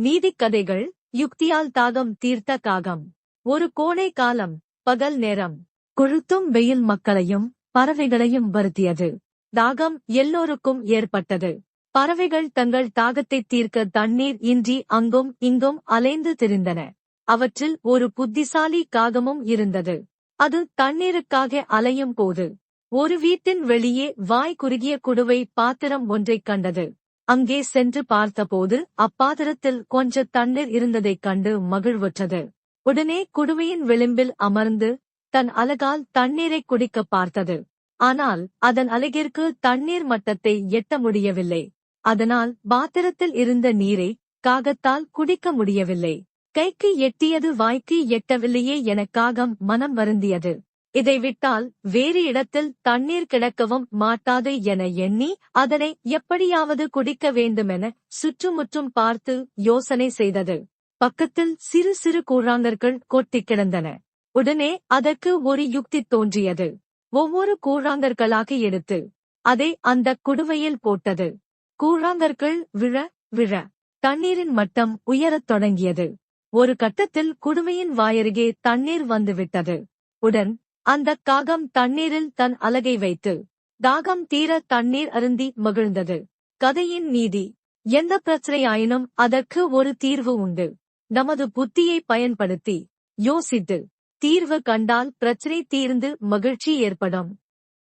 நீதிக் கதைகள். யுக்தியால் தாகம் தீர்த்த காகம். ஒரு கோடை காலம், பகல் நேரம். கொளுத்தும் வெயில் மக்களையும் பறவைகளையும் வருத்தியது. தாகம் எல்லோருக்கும் ஏற்பட்டது. பறவைகள் தங்கள் தாகத்தை தீர்க்க தண்ணீர் இன்றி அங்கும் இங்கும் அலைந்து திரிந்தன. அவற்றில் ஒரு புத்திசாலி காகமும் இருந்தது. அது தண்ணீருக்காக அலையும் போது ஒரு வீட்டின் வெளியே வாய் குறுகிய குடுவை பாத்திரம் ஒன்றைக் கண்டது. அங்கே சென்று பார்த்தபோது அப்பாத்திரத்தில் கொஞ்ச தண்ணீர் இருந்ததைக் கண்டு மகிழ்வுற்றது. உடனே குடுவையின் விளிம்பில் அமர்ந்து தன் அலகால் தண்ணீரை குடிக்க பார்த்தது. ஆனால் அதன் அலகிற்கு தண்ணீர் மட்டத்தை எட்ட முடியவில்லை. அதனால் பாத்திரத்தில் இருந்த நீரை காகத்தால் குடிக்க முடியவில்லை. கைக்கு எட்டியது வாய்க்கு எட்டவில்லையே என காகம் மனம் வருந்தியது. இதை விட்டால் வேறு இடத்தில் தண்ணீர் கிடக்கவும் மாட்டாது என எண்ணி அதனை எப்படியாவது குடிக்க வேண்டுமென சுற்றுமுற்றும் பார்த்து யோசனை செய்தது. பக்கத்தில் சிறு சிறு கூழாங்கற்கள் கொட்டிக் கிடந்தன. உடனே அதற்கு ஒரு யுக்தி தோன்றியது. ஒவ்வொரு கூழாங்கற்களாக எடுத்து அதை அந்த குடுவையில் போட்டது. கூழாங்கற்கள் விழ விழ தண்ணீரின் மட்டம் உயரத் தொடங்கியது. ஒரு கட்டத்தில் குடுவையின் வாயருகே தண்ணீர் வந்துவிட்டது. உடன் அந்த காகம் தண்ணீரில் தன் அலகை வைத்து தாகம் தீர தண்ணீர் அருந்தி மகிழ்ந்தது. கதையின் நீதி. எந்த பிரச்சனையாயினும் அதற்கு ஒரு தீர்வு உண்டு. நமது புத்தியை பயன்படுத்தி யோசித்து தீர்வு கண்டால் பிரச்சனை தீர்ந்து மகிழ்ச்சி ஏற்படும்.